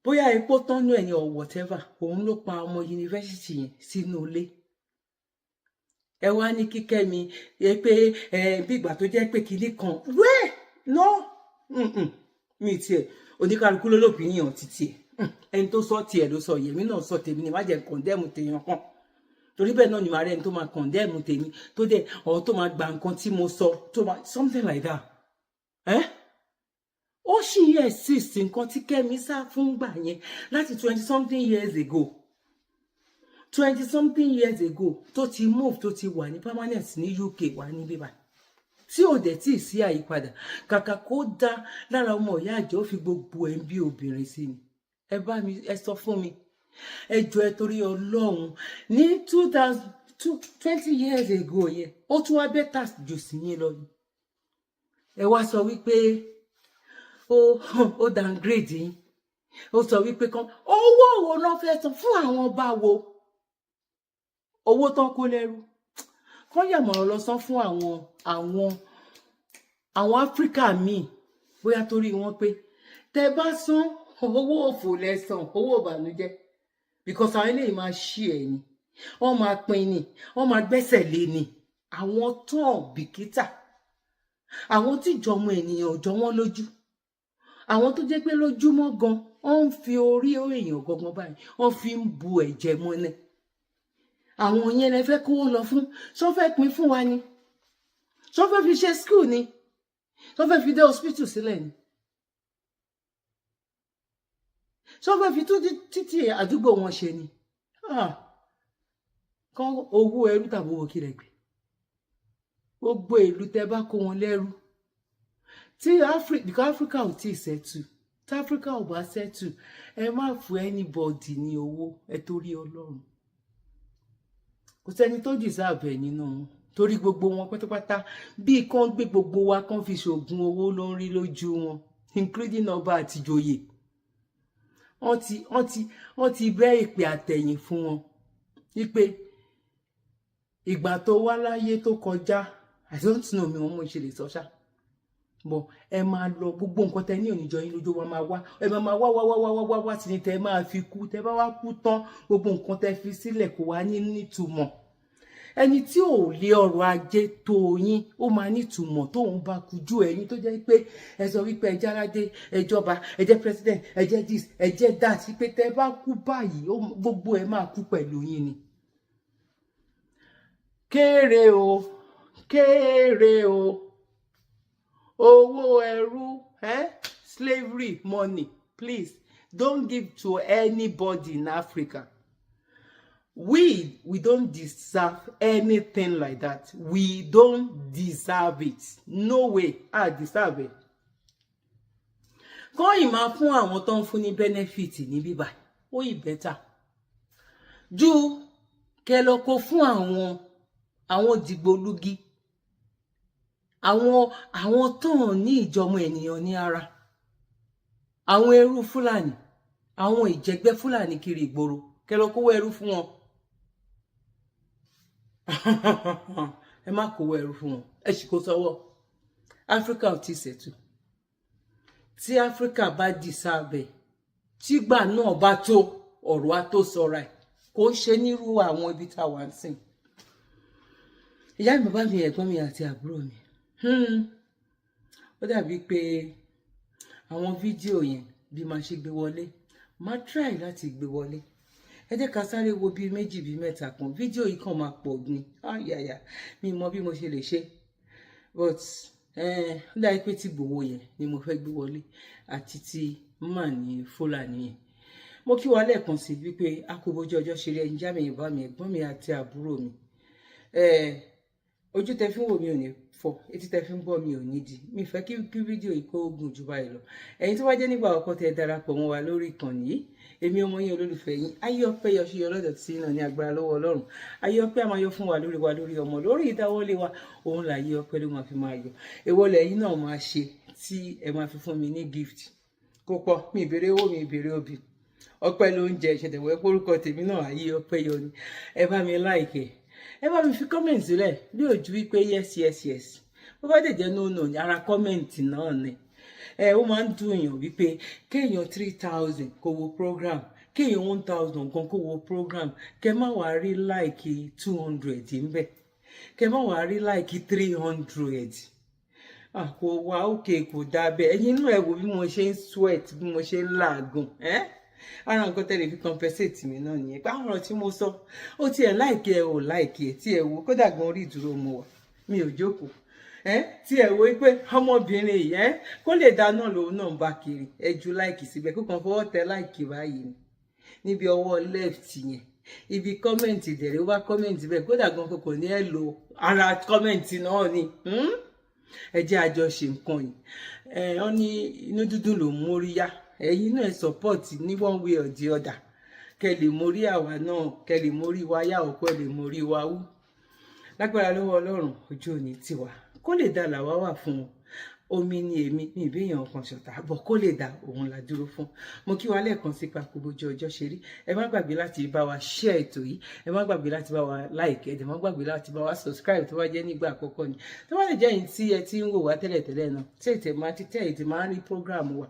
Bóyá epo tánú ẹ̀yìn or whatever, òun ló pa ọmọ yunifásitì yẹn sínú ilé. Ẹ wá ní kí Kẹ́mi pé bí ìgbà tó jẹ́ pé kinní kan wẹ́ẹ̀ no mi tiẹ̀ oníkálukú ló lópinion títí ẹ̀ ẹni tó sọ tiẹ̀ ló sọ yèmí náà sọ tèmi ni má jẹ́ condemn tèèyàn kan torí bẹ́ẹ̀ náà ni màá rẹ́ ẹni tó máa condemn tèmi tó dẹ̀ ọ̀ tó máa gba nǹkan tí mo sọ tó máa something like that. Ó ṣì exist nǹkan tí Kẹ́mi sá fún gbà yẹn láti 20-something years ago. 20-something years ago tó ti move tó ti wà ní permanent ní UK wà ní bíbá tí ò dẹ̀ tí sí àyípadà kàkà kó dá lára ọmọ ìyá àjọ fi gbogbo ẹ̀ ń bí obìnrin sí ni. Ẹ sọ fún mi ẹ jọ̀ọ́ ẹ torí Ọlọ́run ní 20 years ago yẹn ó tún wá bẹ́tà jù sí yín lọ. Ẹ wá sọ wípé ó downgrade yín, ó sọ wípé kan owó wo ló fẹ́ san fún àwọn ọba wo, owó tán kó lẹ́rú kán yàmọ̀ràn lọ san fún àwọn Áfíríkà míì bóyá torí wọn pé tẹ bá san owó òfò lẹ́sàn owó ìbànújẹ́ because àwọn eléyìí máa ṣí ẹ̀ ni wọ́n máa pín ni wọ́n máa gbẹ́sẹ̀ lé ni. Àwọn tán bìkítà, àwọn tí ìjọmọ ènìyàn jọ wọ́n lójú, àwọn tó jẹ́ pé lójúmọ́ gan wọ́n ń fi orí èèyàn gangan báyìí wọ́n fi ń bu ẹ̀jẹ̀ mọ́lẹ̀. Àwọn yẹn lẹ fẹ́ kówó lọ fún, ṣó fẹ́ pín fún wa ni, ṣó fẹ́ fi ṣe school ni, ṣó fẹ́ fi dé hospital sílẹ̀ ni, ṣó fẹ́ fi títí àdúgbò wọn ṣe ni. Kán owó ẹrú tàbí owó kílẹ̀ gbé gbogbo ìlú tẹ bá kó wọn lẹ́rú tí Áfíríkà ò tí ì settle, tí Áfíríkà ò bá settle ẹ má fún anybody ní owó ẹ torí Ọlọ́run. Kò sẹ́ni tó deserve ẹ̀ nínú wọn torí gbogbo wọn pátápátá bí kán gbé gbogbo wa kán fi ṣògùn owó ló ń rí lójú wọn including ọba àti ìjòyè. Wọ́n ti bẹ́ ìpè àtẹ̀yìn fún wọn wípé ìgbà tó wá láyé tó kọjá I don't know mi wọn mo ṣe lè sọ ṣá bọ ẹ máa lọ gbogbo nǹkan tẹ ní oníjọ yín lójú wa máa wá ẹ máa wá sí ni tẹ máa fi kú tẹ bá wá kú tán gbogbo nǹkan tẹ fi sílẹ̀ kò wá ní nítumọ̀. Ẹni tí ò lé ọrọ̀ ajé tó yín ó máa nítumọ̀ tóun bá kujú ẹ̀yin tó jẹ́ pé ẹ sọ wípé ẹ jáládé ẹ jọba ẹ jẹ́ president ẹ jẹ́ this ẹ jẹ́ that pé tẹ bá kú báyìí gbogbo ẹ máa kú pẹ̀lú yín ni. Kéré o owó ẹrú slavery money please don't give to anybody in Africa. We don't deserve anything like that. We don't deserve it. No way. I deserve it. Kọ́ ìmá fún àwọn tó ń fún ní benefit ní bíbá ó yìí better ju kẹlọ́kọ fún àwọn dìgbòlugi àwọn tó ń ní ìjọmọ ènìyàn ní ara àwọn ẹrú Fúlàní àwọn ìjẹgbẹ́ Fúlàní kiri ìgboro kẹlọ́kọ ẹrú fún wọn. Ẹ má kówó ẹrú fún wọn ẹ sì kó sọ́wọ́. Áfíríkà ò tí settle. Tí Áfíríkà bá deserve tígbà náà bá tó ọ̀rọ̀ á tó sọra ẹ̀ kò ṣe nírú àwọn ibi tá wà ń sìn. Ìyá mi bàbá mi ẹ̀gbọ́n mi àti àbúrò mi ó dàbí pé àwọn fídíò yẹn bí máa ṣe gbé wọlé máa try láti gbé wọlé. Ẹ jẹ́ ká sáré wo bí méjì bí mẹ́ta kan fídíò yìí kàn máa pọ̀ ni mi mọ bí mo ṣe lè ṣe but ó dàbí pé tí gbowó yẹn ni mo fẹ́ gbé wọlé àti tí mà ní Fúlàní yẹn. Mo kí wa lẹ́ẹ̀kan sí wípé a kò bójú ọjọ́ ṣeré ẹ̀yin já mi ìbá mi ẹ̀gbọ́n mi àti àbúrò mi ojú tẹ́ fi ń wò mí ò ní fọ́, etí tẹ́ fi ń gbọ́ mi ò ní di. Mi fẹ́ kí fídíò yìí kó gùn jù báyìí lọ. Ẹ̀yin tó wá jẹ́ nígbà àkọ́kọ́ tẹ́ darapọ̀ mọ́ wa lórí ìkànnì yìí, èmi ọmọ yín olólùfẹ́ yín, ayé ọpẹ́ yọ ṣe ọlọ́dọ̀ tí náà ní agbára lọ́wọ́ Ọlọ́run. Ayé ọpẹ́ máa yọ fún wa lórí ọmọ, lórí ìdáwọ́lé wa, òun là ayé ọpẹ́ ló máa fi máa yọ. Èwo lẹ̀yin náà máa ṣe tí ẹ máa fi fún mi ní gift. Kó pọ̀, mi ìbéèrè owó, mi ìbéèrè obì. Ọpẹ́ ló ń jẹ ìṣẹ̀dẹ̀wẹ́ orúkọ tèmi náà ayé ọpẹ́ yọ ni. Ẹ bá mi like, ẹ bá mi fi comment sílẹ̀ bí ojú wípé yes. Bó bá dẹ̀ jẹ́ no ní ara comment náà ni. Ó máa ń dùn èèyàn wípé kéèyàn 3,000 kó wo program, kéèyàn 1,000 kan kó wo program, kẹ má wá rí like 200 ńbẹ̀, kẹ má wá rí like 300. Kò wá òkè kò dábẹ́. Ẹ̀yin inú ẹ wò bí mo ṣe ń sweat, bí mo ṣe ń làágùn. Ara nǹkan tẹ́lẹ̀ fi compensate mi náà nìyẹn. Pé ọ̀rọ̀ tí mo sọ, ó tiẹ̀ like ẹ ò like ẹ, tí ẹ wo kódà gan orí ìdúró mo wà, mi ò jókòó. Tí ẹ wo pé ọmọbìnrin yìí kó lè dáná lòun náà ń bá kiri, ẹ ju like síbẹ̀, kó kàn fọwọ́ tẹ like báyìí ni níbi ọwọ́ left yẹn, ibi comment ìdẹ̀rẹ̀ ó bá comment bẹ́ẹ̀ kódà gan kò ní ẹ lo ara comment náà ni. Ẹ jẹ́ àjọṣe nǹkan yìí. Wọ́n ní inú dúdú ló ń mórí yá, ẹ̀yin náà support ní one way or the other, kẹ́ lè mórí àwa náà, kẹ́ lè mórí wa yá ọ̀pọ̀ lè mórí wa wú. Lágbára lọ́wọ́ Ọlọ́run ojú òní tiwa, kó lè dá làwa wà fún wọn. Omi ni èmi ní ìbéèyàn kan ṣọ̀tá bọ̀ kó lè dá òun la dúró fún. Mo kí wa lẹ́ẹ̀kan sí papò bójú ọjọ́ ṣe rí. Ẹ má gbàgbé láti bá wa share ètò yìí, ẹ má gbàgbé láti bá wa like, ẹ má gbàgbé láti bá wa subscribe tó bá jẹ́ nígbà àkọ́kọ́ ni. Tó bá lè jẹ́ yín tí ẹ ti ń wò wá tẹ́lẹ̀tẹ́lẹ̀ náà, tí ètè máa ń rí program wa,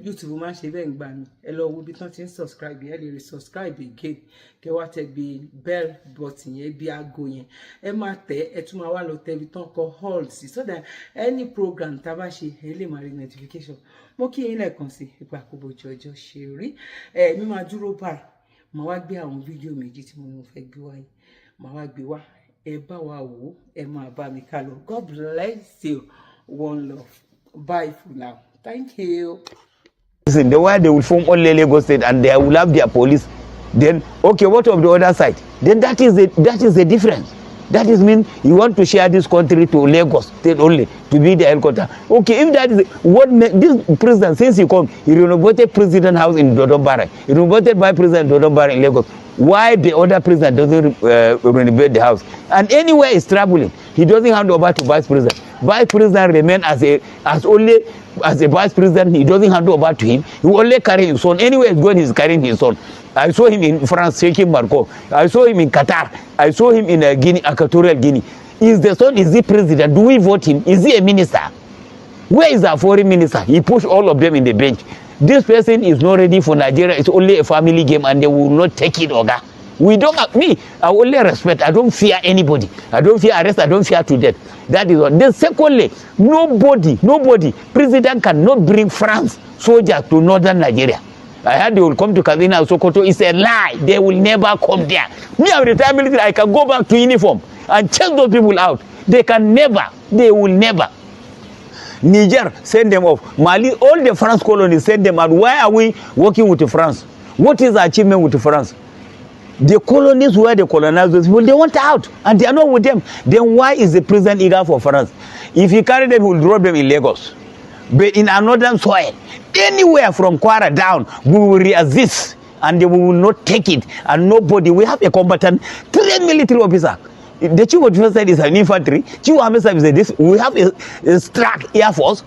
YouTube máa ń ṣe bẹ́ẹ̀ ń gbà mí. Ẹ lọ wo ibi tán ti ń subscribe, ẹ lè rí subscribe again, kẹ wá tẹ bí bell button yẹn, bí aago yẹn, ẹ máa tẹ̀, ẹ tún máa wá lọ tẹ ibi tán kọ all sí, so that any program tá a bá ṣe ẹ lè máa rí notification. Mo kí yín lẹ́ẹ̀kan sí ipa àkóbọ̀jọ ọjọ́ ṣe rí. Mi máa dúró báyìí, màá wá gbé àwọn fídíò méjì tí mo fẹ́ gbé wáyé, màá wá gbé wá, ẹ bá wa wò, ẹ máa bá mi ká lọ. God bless you, one love, bye for now, thank you. Listen, the way they will form only Lagos State and they will have their police, then okay, what of the other side? Then that is the difference. That is mean you want to share this country to Lagos State only to be the headquarters. Okay, if that is what this president, since he come, he renovated president house in Dodombara, he renovated by president Dodombara in Lagos. Why the other president doesn't renovate the house? And anywhere is traveling, he doesn't hand over to vice president. Vice president remain as a vice president. He doesn't hand over to him. He only carry his son. Anywhere he's going, he's carrying his son. I saw him in France shaking Marco. I saw him in Qatar. I saw him in Guinea, Equatorial Guinea. Is the son, is he president? Do we vote him? Is he a minister? Where is our foreign minister? He pushed all of them in the bench. This person is not ready for Nigeria. It's only a family game and they will not take it, Oga. We don't have, me, I only respect. I don't fear anybody. I don't fear arrest. I don't fear to death. That is what. Then secondly, nobody, president cannot bring France soldiers to northern Nigeria. I heard they will come to Kaduna and Sokoto. It's a lie. They will never come there. Me, I'm retired military. I can go back to uniform and check those people out. They can never. They will never. Niger, send them off. Mali, all the France colonies, send them out. Why are we working with France? What is the achievement with France? The colonies where they colonize those people, they want out, and they are not with them. Then why is the president eager for France? If he carry them, he will drop them in Lagos. But in another soil, anywhere from Kwara down, we will resist, and we will not take it. And nobody, we have a combatant, 3 military officer. The chief of defense is an infantry. Chief of army service is this. We have a strike air force.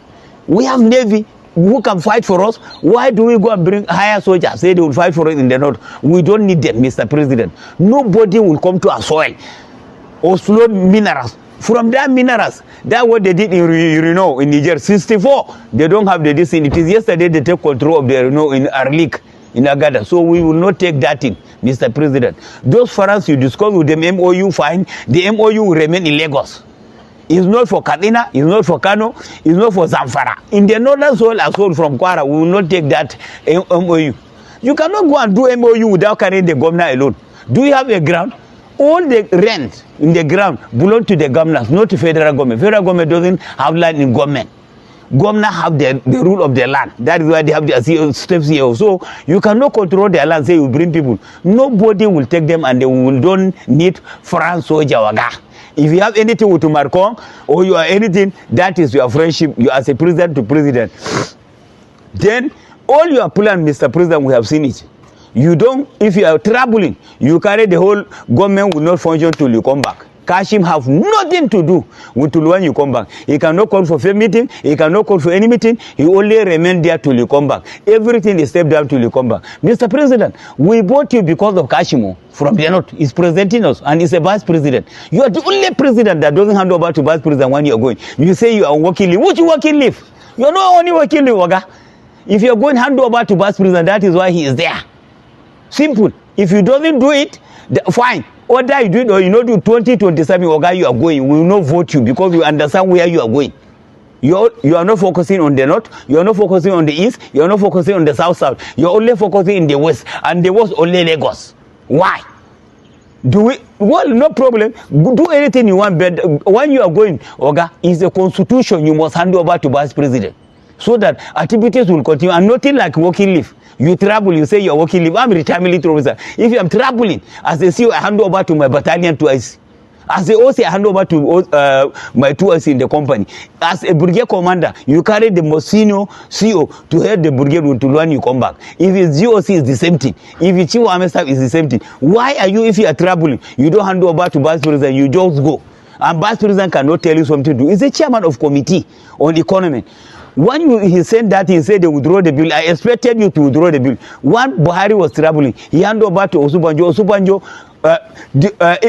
We have navy who can fight for us. Why do we go and bring higher soldiers? Say they will fight for us in the north. We don't need them, Mr. President. Nobody will come to our soil or slow minerals. From that minerals, that's what they did in Renault in Niger. 64, they don't have the destiny. It is yesterday they take control of the Renault in Arlik, in Agada. So we will not take that in, Mr. President. Those foreigners you discuss with them, MOU fine, the MOU will remain in Lagos. It's not for Kaduna, it's not for Kano, it's not for Zamfara. In the northern soil as well from Kwara, we will not take that MOU. You cannot go and do MOU without carrying the governor alone. Do we have a ground? All the rent in the ground belong to the governors, not to federal government. Federal government doesn't have land in government. Governors have the rule of the land. That is why they have the steps here. So you cannot control their land, say you bring people. Nobody will take them and they will don't need France soldier waga. If you have anything with Marcon or you are anything, that is your friendship. You as a president to president. Then all your plan, Mr. President, we have seen it. You don't, if you are traveling, you carry the whole government will not function till you come back. Kashim have nothing to do with when you come back. He cannot call for a meeting. He cannot call for any meeting. He only remain there till you come back. Everything is stepped down till you come back. Mr. President, we bought you because of Kashimo from the north. He's presenting us and he's a vice president. You are the only president that doesn't hand over to vice president when you are going. You say you are on working leave. Which working leave? You are not only working leave, Oga. If you are going hand over to vice president, that is why he is there. Simple. If you don't do it, fine. Whether you do it or you not do 2027, Oga, you are going. We will not vote you because we understand where you are going. You are not focusing on the north. You are not focusing on the east. You are not focusing on the south. You are only focusing in the west. And the west only Lagos. Why? Well, no problem. Do anything you want. But when you are going, Oga, it's a constitution you must hand over to vice president. So that activities will continue. And nothing like working leave. You travel, you say you're working leave. I'm a retired military officer. If I'm traveling, as a CEO, I hand over to my battalion twice. As a OC, I hand over to my 2 in the company. As a brigade commander, you carry the most senior CO to head the brigade until when you come back. If it's GOC, it's the same thing. If it's Chief Army Staff, it's the same thing. Why are you, if you are traveling, you don't hand over to vice president, you just go. And vice president cannot tell you something to do. He's the chairman of committee on economy. When he said that, he said they withdraw the bill. I expected you to withdraw the bill. When Buhari was traveling, he handed over to Osubanjo. Osubanjo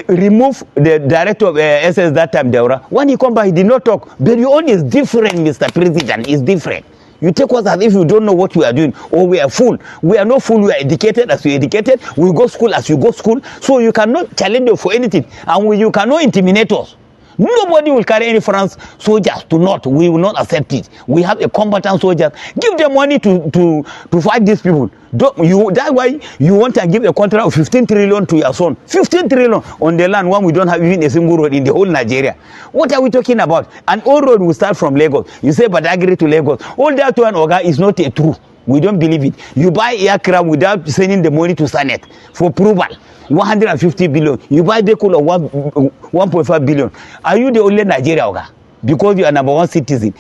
removed the director of SS that time, Deora. When he come back, he did not talk. But your own is different, Mr. President. It's different. You take us as if you don't know what we are doing, or we are fool. We are not fool. We are educated as you are educated. We go school as you go school. So you cannot challenge us for anything, and you cannot intimidate us. Nobody will carry any France soldiers to North. We will not accept it. We have a combatant soldier. Give them money to fight these people. That's why you want to give a contract of 15 trillion to your son. 15 trillion on the land when we don't have even a single road in the whole Nigeria. What are we talking about? And all road will start from Lagos. You say Badagry to Lagos. All that one, Oga, is not a true. We don't believe it. You buy aircraft without sending the money to Senate for approval. 150 billion. You buy the cool of 1.5 billion. Are you the only Nigeria, Oga? Because you are number one citizen.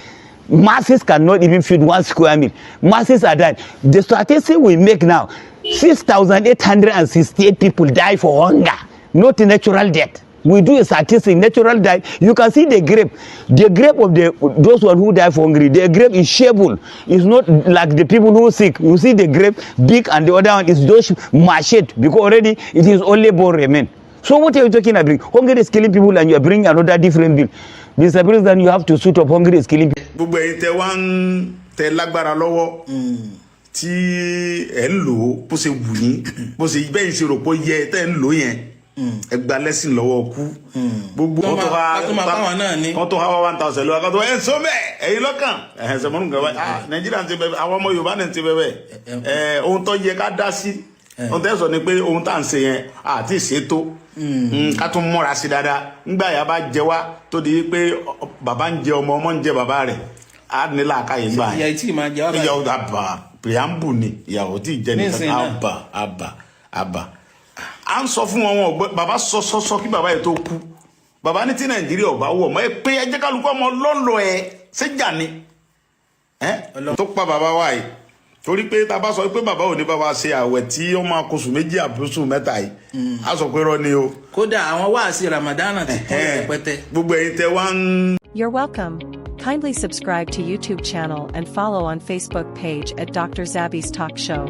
Masses cannot even feed 1 square meal. Masses are dying. The statistic we make now, 6,868 people die for hunger, not natural death. We do a statistic, natural death. You can see the grape. The grape of those one who die for hungry, the grape is shapeable. It's not like the people who are sick. You see the grape big and the other one is just machete because already it is only bone remain. So what are you talking about? Hunger is killing people and you are bringing another different bill. Mr. President, you have to suit up. Hunger is killing people. Gbogbo ẹ̀yin tẹ́ wá ń tẹ lágbára lọ́wọ́ tí ẹ ń lò bó ṣe wù yín bó ṣe bẹ́ẹ̀ ṣe rò pé yẹ tẹ́ ń lò yẹn ẹ gba lẹ́sìn lọ́wọ́ kú gbogbo kan tó ha 1,000 lọ́wọ́ kan tó ẹ̀ ń sọ bẹ́ẹ̀ ẹ̀yin lọ́kàn ẹ̀hìn sọmọ́nù kan wáyé Nàìjíríà ti bẹ̀bẹ̀ àwọn ọmọ Yorùbá náà ti bẹ̀bẹ̀ ohun tó yẹ ká dá sí ohun tẹ́ sọ ni pé ohun tá à ń ṣe yẹn àti ìṣètò ká tún múra sí dáadáa nígbà yà bá jẹ wá tó di pé bàbá ń jẹ ọmọ ń jẹ bàbá rẹ̀ á ní làákàyè gbà yẹn ìyá tí máa jẹ wá ìyàwó àbà preamble ni ìyàwó tí jẹ nìkan àbà à ń sọ fún wọn bàbá sọ kí bàbá yẹn tó kú bàbá ní tí Nàìjíríà ọba wọ ọmọ ẹ pé ẹ jẹ́ kálukú ọmọ lọ́nlọ́ ẹ ṣéjà ni tó pa bàbá wa yìí torí pé tá bá sọ pé bàbá ò ní bàbá ṣe àwẹ̀ tí ó máa kóṣù 2 àbúṣù 3 yìí á sọ pé rọ ni o. Kódà àwọn wáàsí Ramadan ti tó rẹpẹtẹ. Gbogbo ẹ̀yin tẹ́ wá ń. You're welcome. Kindly subscribe to YouTube channel and follow on Facebook page at Dr. Zabby's Talk Show.